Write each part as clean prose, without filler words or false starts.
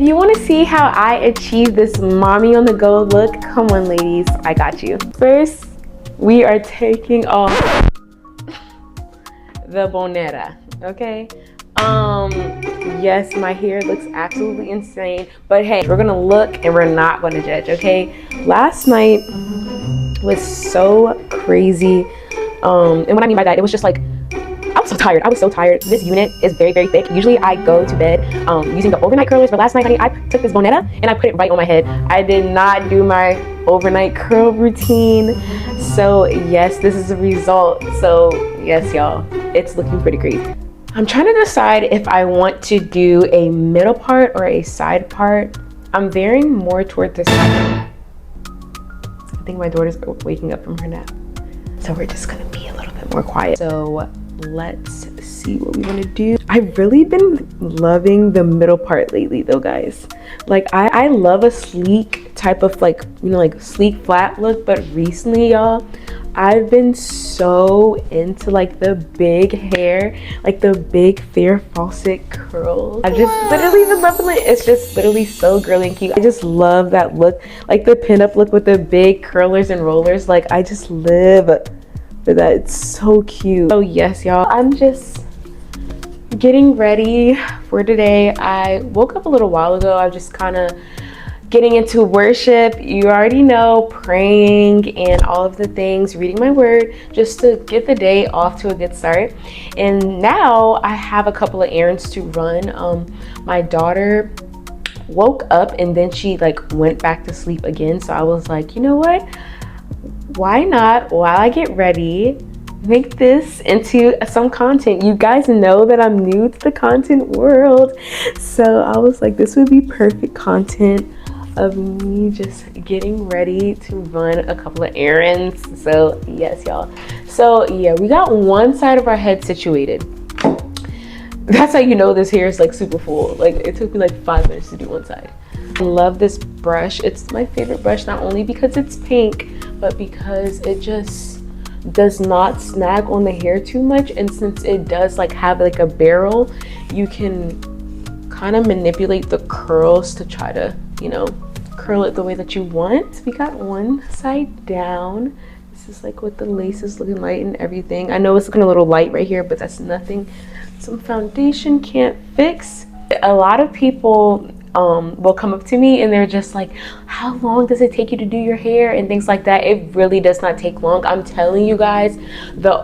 If you want to see how I achieve this mommy on the go look, come on ladies, I got you. First, we are taking off the boneta, okay? Yes, my hair looks absolutely insane, but hey, we're gonna look and we're not gonna judge, okay? Last night was so crazy, and what I mean by that, it was just like, I was so tired. I was so tired. This unit is very, very thick. Usually I go to bed using the overnight curlers, but last night, honey, I took this boneta and I put it right on my head. I did not do my overnight curl routine. So yes, this is the result. So yes, y'all, it's looking pretty great. I'm trying to decide if I want to do a middle part or a side part. I'm veering more toward the side. I think my daughter's waking up from her nap. So we're just gonna be a little bit more quiet. So let's see what we want to do. I've really been loving the middle part lately though, guys. Like I love a sleek type of like, you know, like sleek flat look, but recently, y'all, I've been so into like the big hair, like the big fair faucet curls. I've just literally been loving it. It's just literally so girly and cute. I just love that look, like the pinup look with the big curlers and rollers. Like I just live for that. It's so cute. So yes, y'all, I'm just getting ready for today. I woke up a little while ago. I was just kind of getting into worship. You already know, praying and all of the things, reading my word, just to get the day off to a good start. And now I have a couple of errands to run. My daughter woke up and then she like went back to sleep again. So I was like, you know what? Why not, while I get ready, make this into some content. You guys know that I'm new to the content world. So I was like, this would be perfect content of me just getting ready to run a couple of errands. So yes, y'all. So yeah, we got one side of our head situated. That's how you know this hair is like super full. Like it took me like 5 minutes to do one side. I love this brush. It's my favorite brush, not only because it's pink, but because it just does not snag on the hair too much. And since it does like have like a barrel, you can kind of manipulate the curls to try to, you know, curl it the way that you want. We got one side down. This is like what the lace is looking like and everything. I know it's looking a little light right here, but that's nothing some foundation can't fix. A lot of people will come up to me and they're just like, how long does it take you to do your hair and things like that. It really does not take long. I'm telling you guys,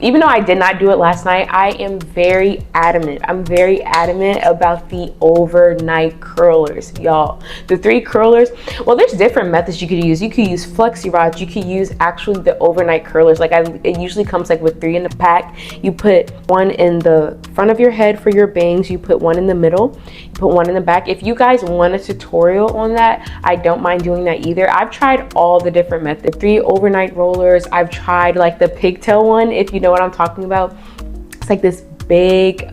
even though I did not do it last night, I am very adamant. I'm very adamant about the overnight curlers, y'all. The 3 curlers, well, there's different methods you could use. You could use flexi rods. You could use actually the overnight curlers. Like it usually comes like with 3 in the pack. You put 1 in the front of your head for your bangs. You put 1 in the middle. You put 1 in the back. If you guys want a tutorial on that, I don't mind doing that either. I've tried all the different methods. 3 overnight rollers. I've tried like the pigtail one, if you know what I'm talking about. It's like this big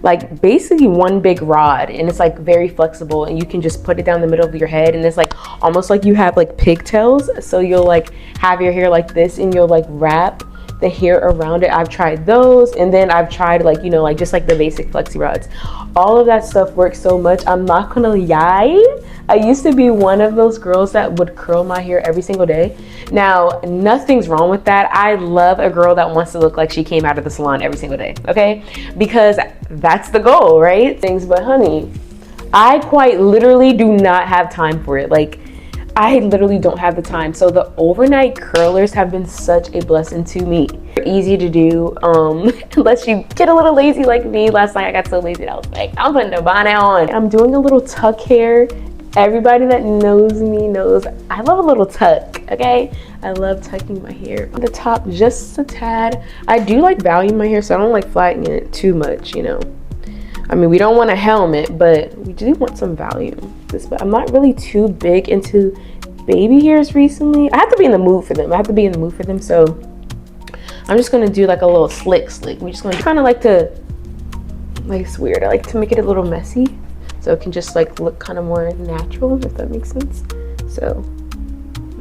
like basically 1 big rod, and it's like very flexible, and you can just put it down the middle of your head, and it's like almost like you have like pigtails. So you'll like have your hair like this and you'll like wrap the hair around it. I've tried those, and then I've tried like, you know, like just like the basic flexi rods. All of that stuff works so much. I'm not gonna lie, I used to be one of those girls that would curl my hair every single day. Now, nothing's wrong with that. I love a girl that wants to look like she came out of the salon every single day, okay? Because that's the goal, right? But honey, I quite literally do not have time for it. Like, I literally don't have the time. So the overnight curlers have been such a blessing to me. They're easy to do, unless you get a little lazy like me. Last night I got so lazy that I was like, I'm putting the bonnet on. I'm doing a little tuck hair. Everybody that knows me knows I love a little tuck, okay? I love tucking my hair on the top just a tad. I do like volume my hair, so I don't like flattening it too much, you know. I mean, we don't want a helmet, but we do want some volume. But I'm not really too big into baby hairs recently. I have to be in the mood for them. So I'm just gonna do like a little slick. We're just gonna kind of like to, like, it's weird. I like to make it a little messy, so it can just like look kind of more natural, if that makes sense. So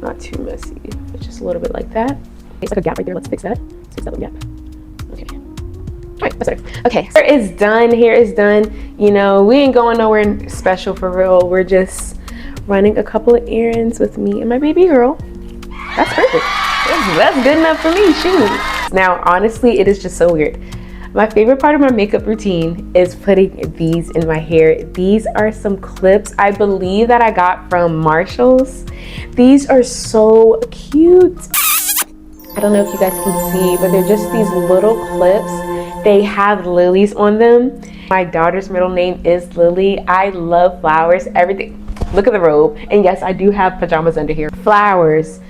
not too messy, but just a little bit like that. It's like a gap right there. Let's fix that. Let's fix that little gap. Okay. All right. That's better. Okay, hair is done. Hair is done. You know, we ain't going nowhere special for real. We're just running a couple of errands with me and my baby girl. That's perfect. That's good enough for me. Shoot. Now, honestly, it is just so weird. My favorite part of my makeup routine is putting these in my hair. These are some clips I believe that I got from Marshall's. These are so cute. I don't know if you guys can see, but they're just these little clips. They have lilies on them. My daughter's middle name is Lily. I love flowers, everything. Look at the robe. And yes, I do have pajamas under here. Flowers,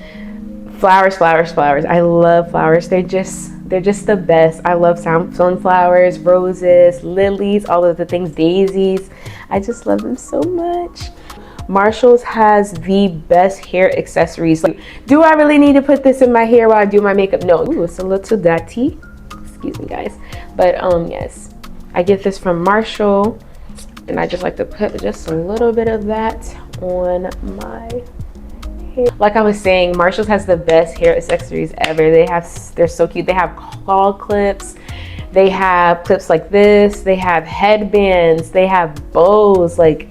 flowers, flowers, flowers. I love flowers. They're just the best. I love sunflowers, roses, lilies, all of the things, daisies. I just love them so much. Marshall's has the best hair accessories. Like, do I really need to put this in my hair while I do my makeup? No. Ooh, it's a little dirty. Excuse me, guys. But yes, I get this from Marshall, and I just like to put just a little bit of that on my hair. Like I was saying, Marshall's has the best hair accessories ever. They're so cute. They have claw clips. They have clips like this. They have headbands. They have bows. Like,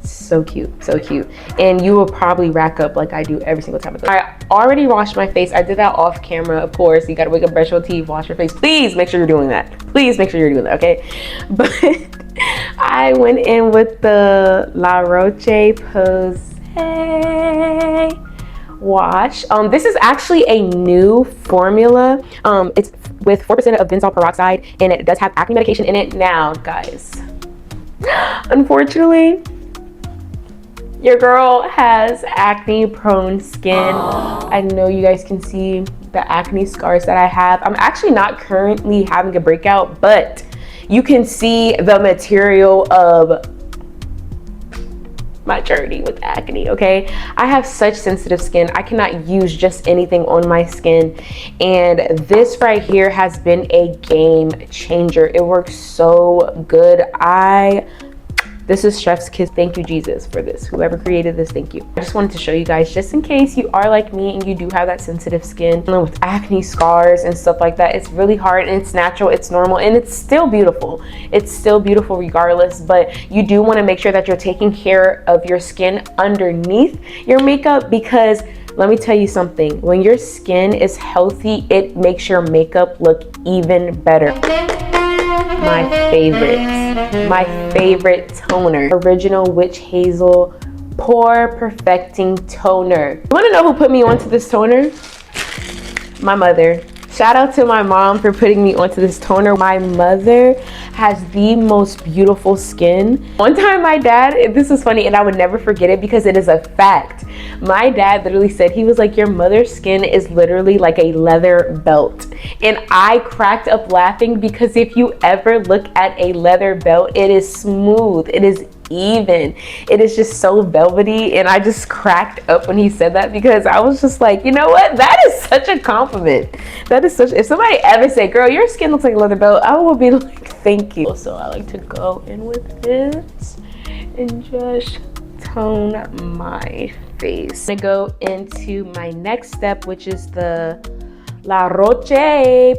so cute, so cute. And you will probably rack up like I do every single time. I already washed my face. I did that off camera, of course. You gotta wake up, brush your teeth, wash your face. Please make sure you're doing that. Please make sure you're doing that, okay? But I went in with the La Roche-Posay wash. This is actually a new formula. It's with 4% of benzoyl peroxide, and it does have acne medication in it. Now, guys, unfortunately, your girl has acne prone skin. I know you guys can see the acne scars that I have. I'm actually not currently having a breakout, but you can see the material of my journey with acne, okay? I have such sensitive skin. I cannot use just anything on my skin. And this right here has been a game changer. It works so good. This is chef's kiss. Thank you, Jesus, for this. Whoever created this, thank you. I just wanted to show you guys, just in case you are like me and you do have that sensitive skin with acne scars and stuff like that. It's really hard, and it's natural, it's normal, and it's still beautiful. It's still beautiful regardless, but you do want to make sure that you're taking care of your skin underneath your makeup, because let me tell you something. When your skin is healthy, it makes your makeup look even better. My favorite toner, Original Witch Hazel Pore Perfecting Toner. You want to know who put me onto this toner? My mother. Shout out to my mom for putting me onto this toner. My mother has the most beautiful skin. One time my dad, this is funny and I would never forget it because it is a fact. My dad literally said, he was like, your mother's skin is literally like a leather belt. And I cracked up laughing because if you ever look at a leather belt, it is smooth, it is even, it is just so velvety. And I just cracked up when he said that because I was just like, you know what, that is such a compliment. That is such, if somebody ever say, girl, your skin looks like a leather belt, I will be like, thank you. So I like to go in with this and just tone my face. I'm gonna go into my next step, which is the La Roche-Posay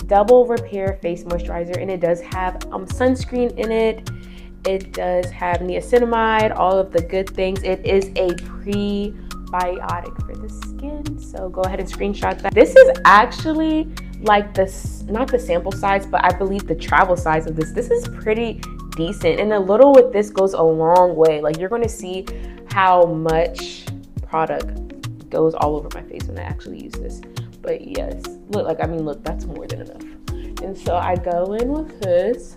double repair face moisturizer, and it does have sunscreen in it. It does have niacinamide, all of the good things. It is a prebiotic for the skin, so go ahead and screenshot that. This is actually like this, not the sample size, but I believe the travel size of this. This is pretty decent, and a little with this goes a long way. Like, you're going to see how much product goes all over my face when I actually use this. But yes, look, like, I mean, look, that's more than enough. And so I go in with this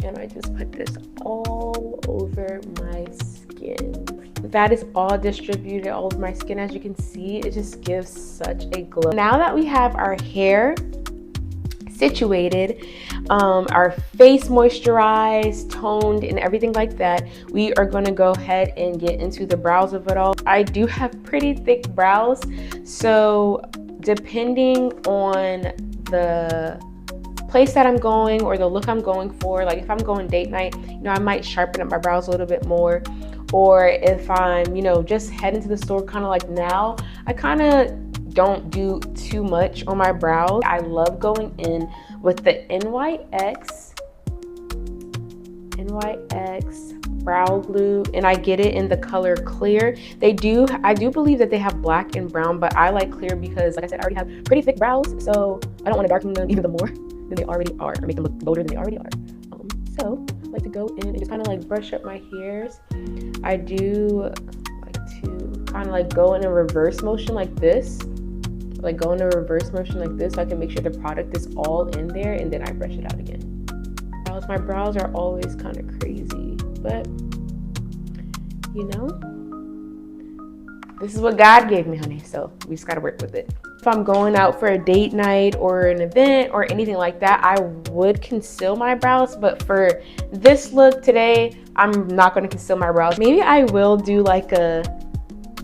and I just put this all over my skin. That is all distributed all over my skin. As you can see, it just gives such a glow. Now that we have our hair situated, our face moisturized, toned, and everything like that, we are going to go ahead and get into the brows of it all. I do have pretty thick brows, so depending on the place that I'm going or the look I'm going for, like if I'm going date night, you know, I might sharpen up my brows a little bit more. Or if I'm, you know, just heading to the store, kind of like now, I kind of don't do too much on my brows. I love going in with the NYX brow glue, and I get it in the color clear. I do believe that they have black and brown, but I like clear because, like I said, I already have pretty thick brows, so I don't want to darken them even more than they already are, or make them look bolder than they already are. So I like to go in and just kind of like brush up my hairs. I do like to kind of like go in a reverse motion like this, so I can make sure the product is all in there, and then I brush it out again. My brows are always kind of crazy, but you know, this is what God gave me, honey, so we just gotta work with it. If I'm going out for a date night or an event or anything like that, I would conceal my brows, but for this look today, I'm not going to conceal my brows. Maybe I will do like a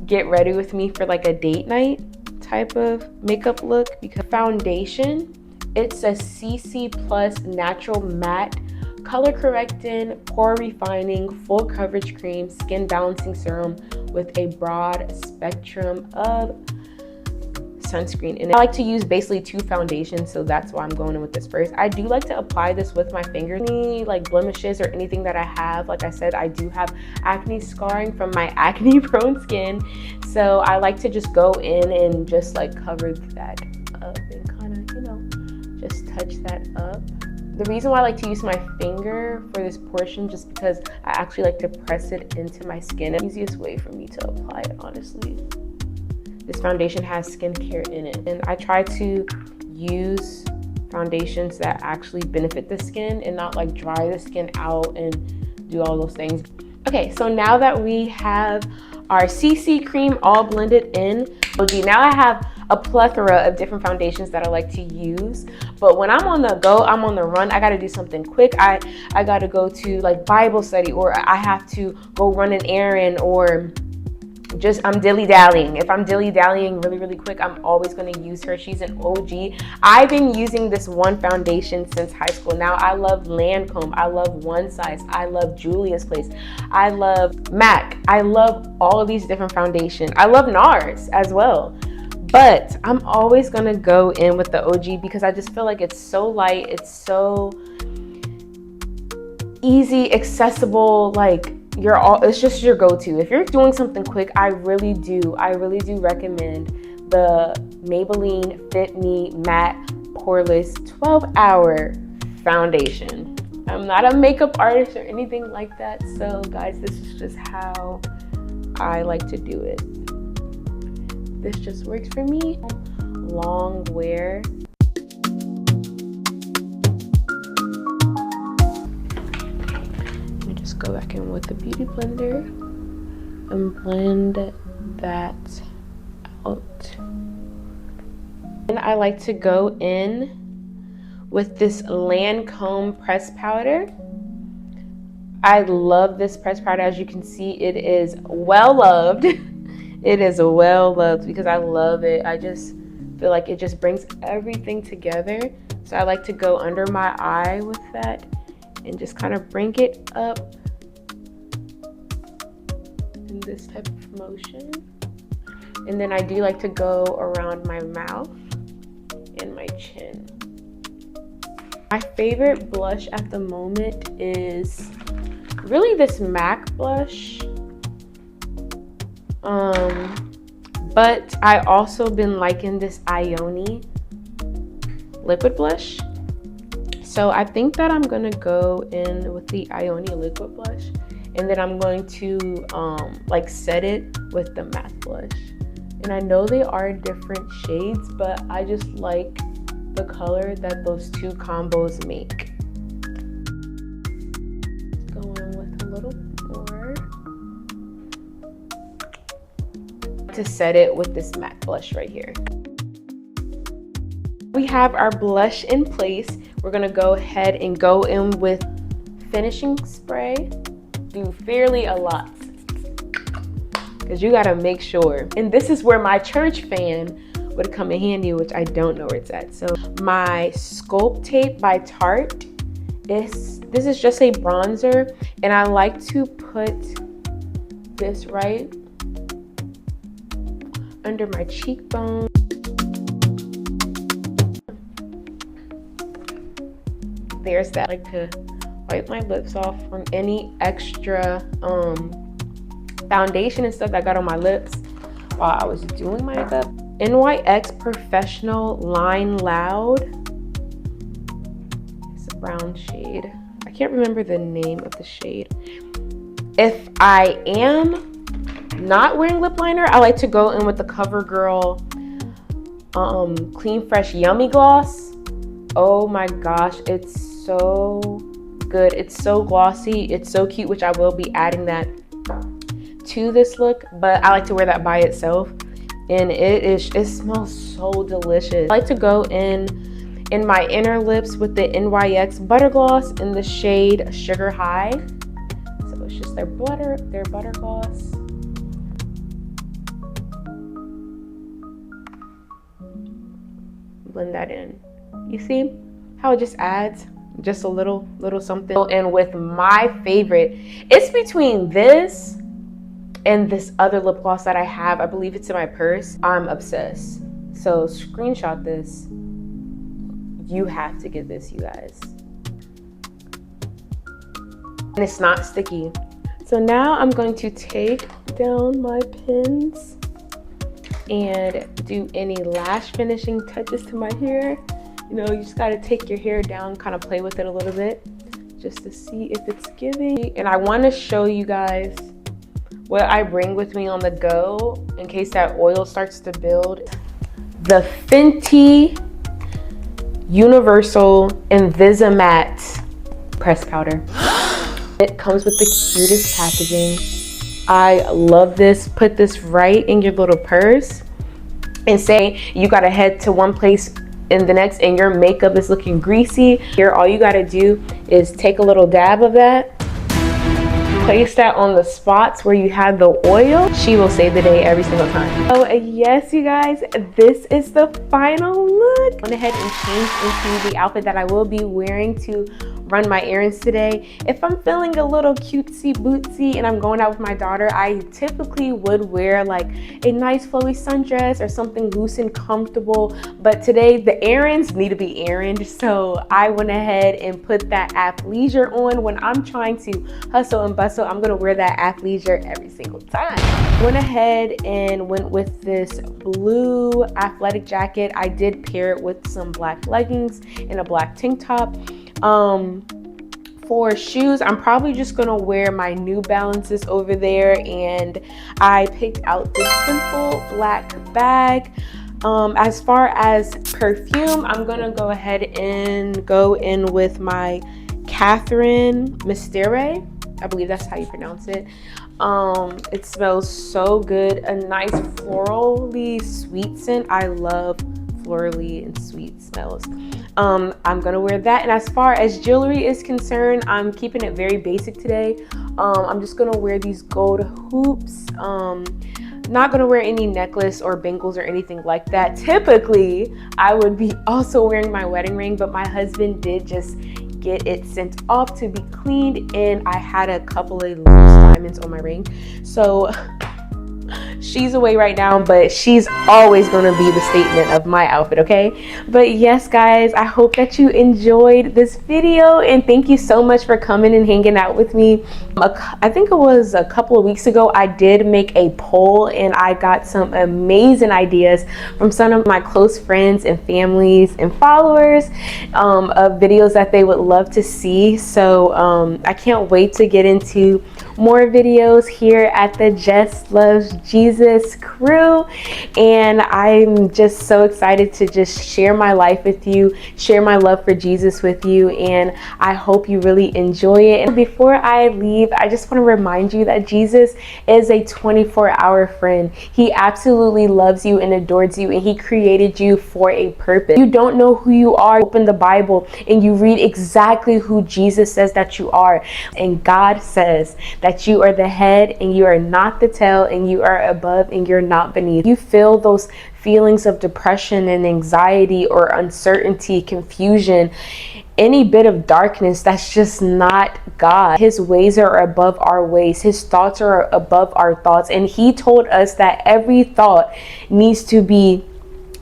get ready with me for like a date night type of makeup look, because foundation, it's a CC Plus natural matte color correcting, pore refining, full coverage cream, skin balancing serum with a broad spectrum of sunscreen. And I like to use basically 2 foundations, so that's why I'm going in with this first. I do like to apply this with my finger. Any like blemishes or anything that I have, like I said, I do have acne scarring from my acne prone skin, so I like to just go in and just like cover that up and kind of, you know, just touch that up. The reason why I like to use my finger for this portion, just because I actually like to press it into my skin. The easiest way for me to apply it, honestly. This foundation has skincare in it, and I try to use foundations that actually benefit the skin and not like dry the skin out and do all those things. Okay, so now that we have our CC cream all blended in, now I have a plethora of different foundations that I like to use. But when I'm on the go, I'm on the run, I gotta do something quick. I gotta go to like Bible study, or I have to go run an errand, or just I'm dilly-dallying. If I'm dilly-dallying really quick, I'm always going to use her. She's an OG. I've been using this one foundation since high school. Now I love Lancome, I love One Size, I love Julia's Place, I love MAC, I love all of these different foundations. I love NARS as well, but I'm always going to go in with the OG because I just feel like it's so light, it's so easy, accessible, like it's just your go-to. If you're doing something quick, I really do recommend the Maybelline Fit Me Matte Poreless 12-Hour Foundation. I'm not a makeup artist or anything like that, so guys, this is just how I like to do it. This just works for me. Long wear. Just go back in with the beauty blender and blend that out. And I like to go in with this Lancome press powder. I love this press powder. As you can see, it is well loved. It is well loved because I love it. I just feel like it just brings everything together. So I like to go under my eye with that and just kind of bring it up in this type of motion. And then I do like to go around my mouth and my chin. My favorite blush at the moment is really this MAC blush. But I also been liking this Ioni liquid blush. So I think that I'm gonna go in with the Ioni liquid blush, and then I'm going to like set it with the matte blush. And I know they are different shades, but I just like the color that those two combos make. Go in with a little more to set it with this matte blush right here. We have our blush in place. We're gonna go ahead and go in with finishing spray. Do fairly a lot, because you gotta make sure. And this is where my church fan would come in handy, which I don't know where it's at. So my Sculpt Tape by Tarte, this is just a bronzer, and I like to put this right under my cheekbone. there's that. I like to wipe my lips off from any extra foundation and stuff that got on my lips while I was doing my makeup. NYX Professional Line Loud. It's a brown shade. I can't remember the name of the shade. If I am not wearing lip liner, I like to go in with the CoverGirl Clean Fresh Yummy Gloss. Oh my gosh, it's so good. It's so glossy. It's so cute, which I will be adding that to this look, but I like to wear that by itself, and it smells so delicious. I like to go in my inner lips with the NYX Butter Gloss in the shade Sugar High. So it's just their butter gloss. Blend that in. You see how it just adds just a little something. And with my favorite, it's between this and this other lip gloss that I have. I believe it's in my purse. I'm obsessed. So screenshot this. You have to get this, you guys. And it's not sticky. So now I'm going to take down my pins and do any lash finishing touches to my hair. You know, you just gotta take your hair down, kind of play with it a little bit just to see if it's giving. And I wanna show you guys what I bring with me on the go in case that oil starts to build. The Fenty Universal Invisimatte press powder. It comes with the cutest packaging. I love this. Put this right in your little purse and say you gotta head to one place in the next and your makeup is looking greasy. Here, all you gotta do is take a little dab of that, place that on the spots where you had the oil. She will save the day every single time. Oh yes, you guys, this is the final look. I went ahead and changed into the outfit that I will be wearing to run my errands today. If I'm feeling a little cutesy bootsy and I'm going out with my daughter, I typically would wear like a nice flowy sundress or something loose and comfortable, but today the errands need to be errand, so I went ahead and put that athleisure on. When I'm trying to hustle and bustle, I'm gonna wear that athleisure every single time. Went ahead and went with this blue athletic jacket. I did pair it with some black leggings and a black tank top. For shoes, I'm probably just gonna wear my New Balances over there, and I picked out this simple black bag. As far as perfume, I'm gonna go ahead and go in with my Catherine Mystere. I believe that's how you pronounce it. It smells so good. A nice florally sweet scent. I love florally and sweet smells. I'm gonna wear that. And as far as jewelry is concerned, I'm keeping it very basic today. I'm just gonna wear these gold hoops. Not gonna wear any necklace or bangles or anything like that. Typically, I would be also wearing my wedding ring, but my husband did just get it sent off to be cleaned, and I had a couple of loose diamonds on my ring. So she's away right now, but she's always going to be the statement of my outfit, okay? But yes, guys, I hope that you enjoyed this video, and thank you so much for coming and hanging out with me. I think it was a couple of weeks ago, I did make a poll, and I got some amazing ideas from some of my close friends and families and followers of videos that they would love to see. So I can't wait to get into more videos here at the Jess Loves Jesus crew, and I'm just so excited to just share my life with you, share my love for Jesus with you, and I hope you really enjoy it. And before I leave, I just want to remind you that Jesus is a 24-hour friend. He absolutely loves you and adores you, and he created you for a purpose. You don't know who you are, open the Bible and you read exactly who Jesus says that you are, and God says that you are the head and you are not the tail, and you are above and you're not beneath. You feel those feelings of depression and anxiety or uncertainty, confusion, any bit of darkness, that's just not God. His ways are above our ways. His thoughts are above our thoughts. And he told us that every thought needs to be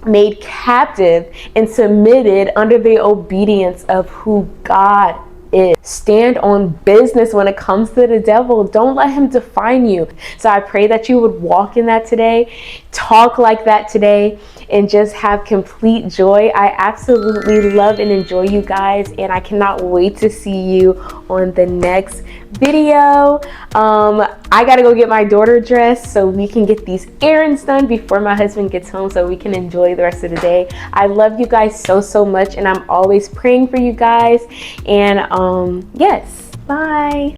made captive and submitted under the obedience of who God is. Stand on business when it comes to the devil. Don't let him define you. So I pray that you would walk in that today, talk like that today, and just have complete joy. I absolutely love and enjoy you guys, and I cannot wait to see you on the next video. I gotta go get my daughter dressed so we can get these errands done before my husband gets home so we can enjoy the rest of the day. I love you guys so much, and I'm always praying for you guys. And yes, bye.